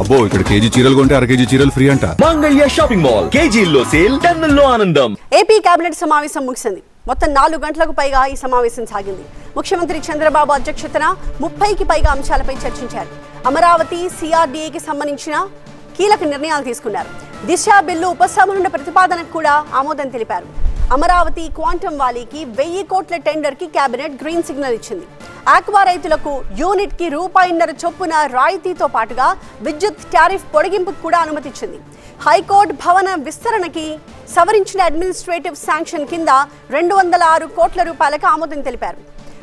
అబ్బో ఇక్కడ కేజీ చీరలు కొంటే అర కేజీ చీరలు ఫ్రీ అంట. మంగళ్య షాపింగ్ మాల్ కేజీల్లో సేల్, టన్నుల్లో ఆనందం. ఏపీ కేబినెట్ సమావేశం ముగిసింది. మొత్తం 4 గంటలకు పైగా ఈ సమావేశం సాగింది. ముఖ్యమంత్రి చంద్రబాబు అధ్యక్షతన 30కి పైగా అంశాలపై చర్చించారు. అమరావతి సిఆర్డీఏకి సంబంధించిన కీలక నిర్ణయాలు తీసుకున్నారు. దిశ బిల్లు ఉపసంహరణ ప్రతిపాదనకు కూడా ఆమోదం తెలిపారు. అమరావతి క్వాంటమ్ వాలీకి 1000 కోట్ల టెండర్కి కేబినెట్ గ్రీన్ సిగ్నల్ ఇచ్చింది. ఆక్వా రైతులకు యూనిట్కి ₹1.5 చొప్పున రాయితీతో పాటుగా విద్యుత్ టారిఫ్ పొడిగింపుకు కూడా అనుమతి ఇచ్చింది. హైకోర్టు భవన విస్తరణకి సవరించిన అడ్మినిస్ట్రేటివ్ శాంక్షన్ కింద ₹206 కోట్ల ఆమోదం తెలిపారు.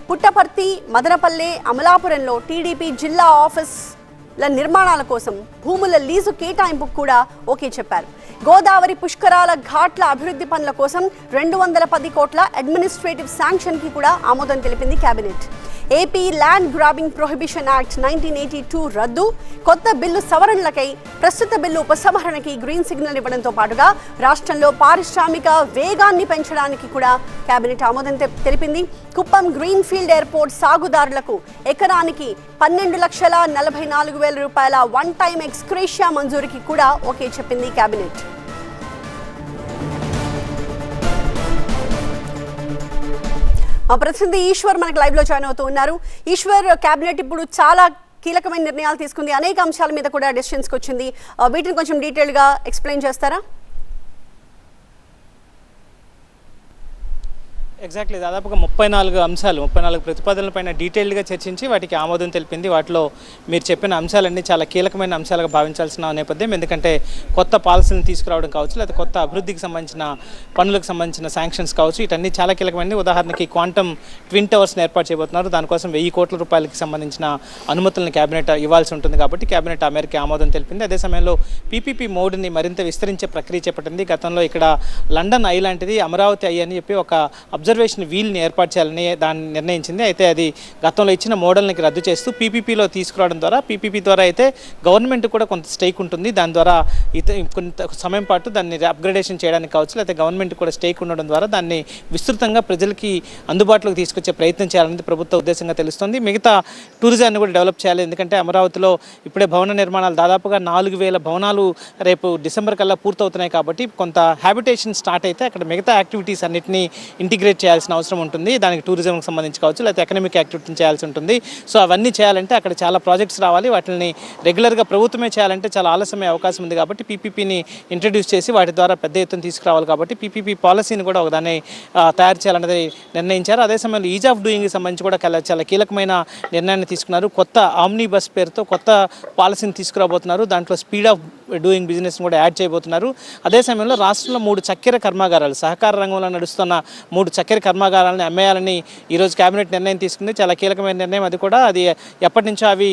పుట్టపర్తి, మదనపల్లె, అమలాపురంలో టీడీపీ జిల్లా ఆఫీసుల నిర్మాణాల కోసం భూముల లీజు కేటాయింపుకు కూడా ఓకే చెప్పారు. గోదావరి పుష్కరాల ఘాట్ల అభివృద్ధి పనుల కోసం 210 కోట్ల అడ్మినిస్ట్రేటివ్ శాంక్షన్ కి కూడా ఆమోదం తెలిపింది cabinet. AP land grabbing prohibition act 1982 రద్దు, కొత్త బిల్లు సవరణలకై ప్రస్తుత బిల్లు ఉపసంహరణకి గ్రీన్ సిగ్నల్ ఇవ్వడంతో పాటుగా రాష్ట్రంలో పారిశ్రామిక వేగాన్ని పెంచడానికి కూడా కేబినెట్ ఆమోదం తెలిపింది. కుప్పం గ్రీన్ ఫీల్డ్ ఎయిర్పోర్ట్ సాగుదారులకు ఎకరానికి ₹12,44,000 వన్ టైం ఎక్స్గ్రేషియా మంజూరీకి కూడా ఓకే చెప్పింది కేబినెట్. మా ప్రతినిధి ఈశ్వర్ మనకు లైవ్ లో జాయిన్ అవుతూ ఉన్నారు. ఈశ్వర్, కేబినెట్ ఇప్పుడు చాలా కీలకమైన నిర్ణయాలు తీసుకుంది, అనేక అంశాల మీద కూడా డెసిషన్స్కి వచ్చింది. వీటిని కొంచెం డీటెయిల్ గా ఎక్స్ప్లెయిన్ చేస్తారా? ఎగ్జాక్ట్లీ దాదాపుగా 34 ప్రతిపాదనలపైన డీటెయిల్డ్గా చర్చించి వాటికి ఆమోదం తెలిపింది. వాటిలో మీరు చెప్పిన అంశాలన్నీ చాలా కీలకమైన అంశాలుగా భావించాల్సిన నేపథ్యం. ఎందుకంటే కొత్త పాలసీలను తీసుకురావడం కావచ్చు, లేదా కొత్త అభివృద్ధికి సంబంధించిన పనులకు సంబంధించిన శాంక్షన్స్ కావచ్చు, ఇటన్నీ చాలా కీలకమైనవి. ఉదాహరణకి క్వాంటమ్ ట్విన్ టవర్స్ని ఏర్పాటు చేయబోతున్నారు. దానికోసం ₹1000 కోట్ల సంబంధించిన అనుమతులను కేబినెట్ ఇవ్వాల్సి ఉంటుంది కాబట్టి కేబినెట్ ఆ మేరకు ఆమోదం తెలిపింది. అదే సమయంలో పీపీపీ మోడ్ని మరింత విస్తరించే ప్రక్రియ చేపట్టింది. గతంలో ఇక్కడ లండన్ ఐ లాంటిది అమరావతి ఐ అని చెప్పి ఒక అబ్జర్వేషన్ వీల్ని ఏర్పాటు చేయాలని దాన్ని నిర్ణయించింది. అయితే అది గతంలో ఇచ్చిన మోడల్ని రద్దు చేస్తూ పీపీపీలో తీసుకురావడం ద్వారా, పీపీపీ ద్వారా అయితే గవర్నమెంట్ కూడా కొంత స్టేక్ ఉంటుంది. దాని ద్వారా కొంత సమయం పాటు దాన్ని అప్గ్రేడేషన్ చేయడానికి కావచ్చు, లేకపోతే గవర్నమెంట్ కూడా స్టేక్ ఉండడం ద్వారా దాన్ని విస్తృతంగా ప్రజలకి అందుబాటులోకి తీసుకొచ్చే ప్రయత్నం చేయాలనేది ప్రభుత్వ ఉద్దేశంగా తెలుస్తుంది. మిగతా టూరిజాన్ని కూడా డెవలప్ చేయాలి. ఎందుకంటే అమరావతిలో ఇప్పుడే భవన నిర్మాణాలు దాదాపుగా 4000 భవనాలు రేపు డిసెంబర్ కల్లా పూర్తవుతున్నాయి కాబట్టి కొంత హ్యాబిటేషన్ స్టార్ట్ అయితే అక్కడ మిగతా యాక్టివిటీస్ అన్నింటినీ ఇంటిగ్రేట్ చేయాల్సిన అవసరం ఉంటుంది. దానికి టూరిజంకి సంబంధించి కావచ్చు, లేకపోతే ఎకనామిక్ యాక్టివిటీని చేయాల్సి ఉంటుంది. సో అవన్నీ చేయాలంటే అక్కడ చాలా ప్రాజెక్ట్స్ రావాలి. వాటిని రెగ్యులర్గా ప్రభుత్వమే చేయాలంటే చాలా ఆలస్యమయ్యే అవకాశం ఉంది కాబట్టి పీపీపీని ఇంట్రడ్యూస్ చేసి వాటి ద్వారా పెద్ద ఎత్తున తీసుకురావాలి కాబట్టి పీపీపీ పాలసీని కూడా ఒకదాన్ని తయారు చేయాలన్నది నిర్ణయించారు. అదే సమయంలో ఈజ్ ఆఫ్ డూయింగ్కి సంబంధించి కూడా చాలా కీలకమైన నిర్ణయాన్ని తీసుకున్నారు. కొత్త ఆమ్నీ బస్ పేరుతో కొత్త పాలసీని తీసుకురాబోతున్నారు. దాంట్లో స్పీడ్ ఆఫ్ డూయింగ్ బిజినెస్ కూడా యాడ్ చేయబోతున్నారు. అదే సమయంలో రాష్ట్రంలో 3 చక్కెర కర్మాగారాలు, సహకార రంగంలో నడుస్తున్న 3 చక్కెర కర్మాగారాలను అమ్మేయాలని ఈరోజు కేబినెట్ నిర్ణయం తీసుకుంది. చాలా కీలకమైన నిర్ణయం అది కూడా. అది ఎప్పటి నుంచో అవి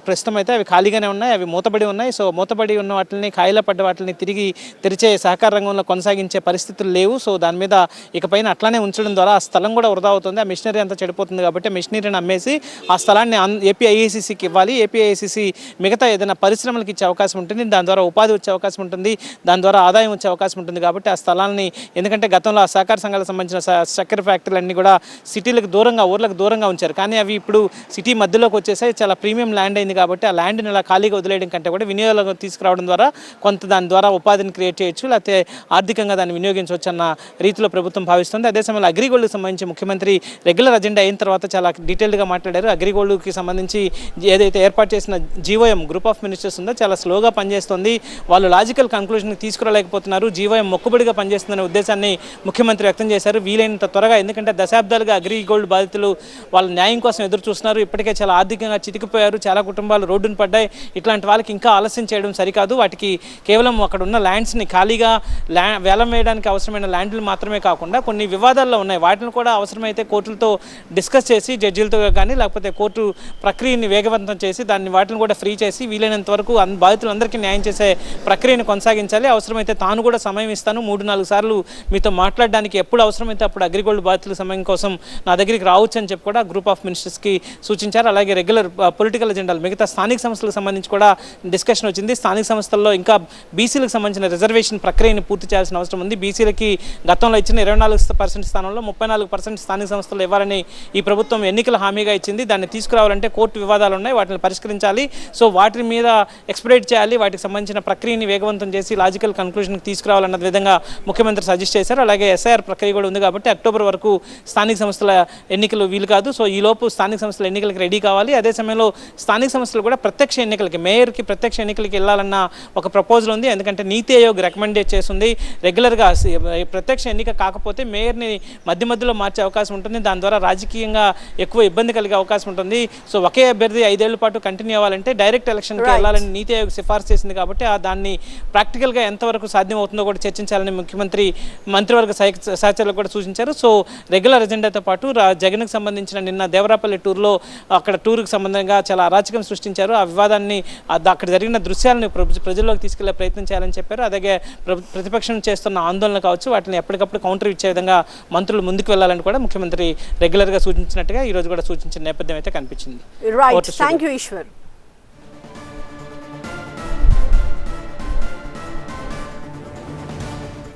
ప్రస్తుతం అయితే అవి ఖాళీగానే ఉన్నాయి, అవి మూతబడి ఉన్నాయి. సో మూతబడి ఉన్న వాటిని, కాయల పడ్డ వాటిని తిరిగి తెరిచే సహకార రంగంలో కొనసాగించే పరిస్థితులు లేవు. సో దాని మీద ఇకపైన అట్లానే ఉంచడం ద్వారా ఆ స్థలం కూడా వృధా అవుతుంది, ఆ మిషనరీ అంతా చెడిపోతుంది కాబట్టి మిషనరీని అమ్మేసి ఆ స్థలాన్ని ఏపీఐఏసీసీకి ఇవ్వాలి. ఏపీఐఏసీసీ మిగతా ఏదైనా పరిశ్రమలకు ఇచ్చే అవకాశం ఉంటుంది, దాని ద్వారా ఉపాధి వచ్చే అవకాశం ఉంటుంది, దాని ద్వారా ఆదాయం వచ్చే అవకాశం ఉంటుంది కాబట్టి ఆ స్థలాన్ని, ఎందుకంటే గతంలో ఆ సహకార సంఘాలకు సంబంధించిన చక్కెర ఫ్యాక్టరీలన్నీ కూడా సిటీలకు దూరంగా, ఊర్లకు దూరంగా ఉంచారు. కానీ అవి ఇప్పుడు సిటీ మధ్యలోకి వచ్చేసాయి. చాలా ప్రీమియం ల్యాండ్ అయింది కాబట్టి ఆ ల్యాండ్ని అలా ఖాళీగా వదిలేయడం కంటే కూడా వినియోగంలో తీసుకురావడం ద్వారా కొంత దాని ద్వారా ఉపాధిని క్రియేట్ చేయొచ్చు, లేకపోతే ఆర్థికంగా దాన్ని వినియోగించవచ్చు అన్న రీతిలో ప్రభుత్వం భావిస్తుంది. అదే సమయంలో అగ్రిగోల్డ్కి సంబంధించి ముఖ్యమంత్రి రెగ్యులర్ అజెండా అయిన తర్వాత చాలా డీటెయిల్డ్గా మాట్లాడారు. అగ్రిగోల్డ్కి సంబంధించి ఏదైతే ఏర్పాటు చేసిన జీవోఎం గ్రూప్ ఆఫ్ మినిస్టర్స్ ఉందో చాలా స్లోగా పనిచేస్తుంది. వాళ్ళు లాజికల్ కంక్లూజన్కి తీసుకురాలేకపోతున్నారు. జీవోఎం మొక్కుబడిగా పనిచేస్తుందనే ఉద్దేశాన్ని ముఖ్యమంత్రి వ్యక్తం చేశారు. వీలైనంత త్వరగా, ఎందుకంటే దశాబ్దాలుగా అగ్రిగోల్డ్ బాధితులు వాళ్ళ న్యాయం కోసం ఎదురు చూస్తున్నారు. ఇప్పటికే చాలా ఆర్థికంగా చితికిపోయారు, చాలా కుటుంబాలు రోడ్డును పడ్డాయి. ఇట్లాంటి వాళ్ళకి ఇంకా ఆలస్యం చేయడం సరికాదు. వాటికి కేవలం అక్కడ ఉన్న ల్యాండ్స్ని ఖాళీగా వేలం వేయడానికి అవసరమైన ల్యాండ్లు మాత్రమే కాకుండా కొన్ని వివాదాల్లో ఉన్నాయి, వాటిని కూడా అవసరమైతే కోర్టులతో డిస్కస్ చేసి జడ్జీలతో కానీ, లేకపోతే కోర్టు ప్రక్రియని వేగవంతం చేసి వాటిని కూడా ఫ్రీ చేసి వీలైనంత వరకు బాధితులందరికీ న్యాయం చేసే ప్రక్రియను కొనసాగించాలి. అవసరమైతే తాను కూడా సమయం ఇస్తాను, 3-4 సార్లు మీతో మాట్లాడడానికి ఎప్పుడు అవసరం అవసరమైతే అప్పుడు అగ్రిగోల్డ్ బాధితుల సమయం కోసం నా దగ్గరికి రావచ్చు అని చెప్పి కూడా గ్రూప్ ఆఫ్ మినిస్టర్స్కి సూచించారు. అలాగే రెగ్యులర్ పొలిటికల్ ఎజెండాలు మిగతా స్థానిక సంస్థలకు సంబంధించి కూడా డిస్కషన్ వచ్చింది. స్థానిక సంస్థల్లో ఇంకా బీసీలకు సంబంధించిన రిజర్వేషన్ ప్రక్రియను పూర్తి చేయాల్సిన అవసరం ఉంది. బీసీలకి గతంలో ఇచ్చిన 24% స్థానంలో 34% స్థానిక సంస్థలు ఇవ్వాలని ఈ ప్రభుత్వం ఎన్నికల హామీగా ఇచ్చింది. దాన్ని తీసుకురావాలంటే కోర్టు వివాదాలు ఉన్నాయి, వాటిని పరిష్కరించాలి. సో వాటి మీద ఎక్స్పెడైట్ చేయాలి, వాటికి సంబంధించిన ప్రక్రియని వేగవంతం చేసి లాజికల్ కన్క్లూజన్కి తీసుకురావాలన్న విధంగా ముఖ్యమంత్రి సజెస్ట్ చేశారు. అలాగే ఎస్ఐఆర్ ప్రక్రియ కూడా ఉంది కాబట్టి అక్టోబర్ వరకు స్థానిక సంస్థల ఎన్నికలు వీలు కాదు. సో ఈలోపు స్థానిక సంస్థల ఎన్నికలకి రెడీ కావాలి. అదే సమయంలో స్థానిక సంస్థలు కూడా ప్రత్యక్ష ఎన్నికలకి, మేయర్కి ప్రత్యక్ష ఎన్నికలకి వెళ్ళాలన్న ఒక ప్రపోజల్ ఉంది. ఎందుకంటే నీతి ఆయోగ్ రికమెండేట్ చేస్తుంది రెగ్యులర్గా ప్రత్యక్ష ఎన్నిక కాకపోతే మేయర్ని మధ్యలో మార్చే అవకాశం ఉంటుంది. దాని ద్వారా రాజకీయంగా ఎక్కువ ఇబ్బంది కలిగే అవకాశం ఉంటుంది. సో ఒకే అభ్యర్థి 5 ఏళ్ల పాటు కంటిన్యూ అవ్వాలంటే డైరెక్ట్ ఎలక్షన్కి వెళ్ళాలని నీతి ఆయోగ్ సిఫార్సు చేసింది కాబట్టి దాన్ని ప్రాక్టికల్గా ఎంతవరకు సాధ్యం అవుతుందో కూడా చర్చించాలని ముఖ్యమంత్రి మంత్రివర్గ సహచరులకు కూడా సూచించారు. సో రెగ్యులర్ ఎజెండాతో పాటు జగన్కు సంబంధించిన నిన్న దేవరాపల్లి టూర్లో అక్కడ టూర్కి సంబంధంగా చాలా అరాచకం సృష్టించారు. ఆ వివాదాన్ని అక్కడ జరిగిన దృశ్యాలను ప్రజల్లోకి తీసుకెళ్లే ప్రయత్నం చేయాలని చెప్పారు. అలాగే ప్రతిపక్షం చేస్తున్న ఆందోళన కావచ్చు వాటిని ఎప్పటికప్పుడు కౌంటర్ ఇచ్చే విధంగా మంత్రులు ముందుకు వెళ్ళాలని కూడా ముఖ్యమంత్రి రెగ్యులర్గా సూచించినట్టుగా ఈ రోజు కూడా సూచించిన నేపథ్యం అయితే కనిపించింది. Right, thank you Eshwar.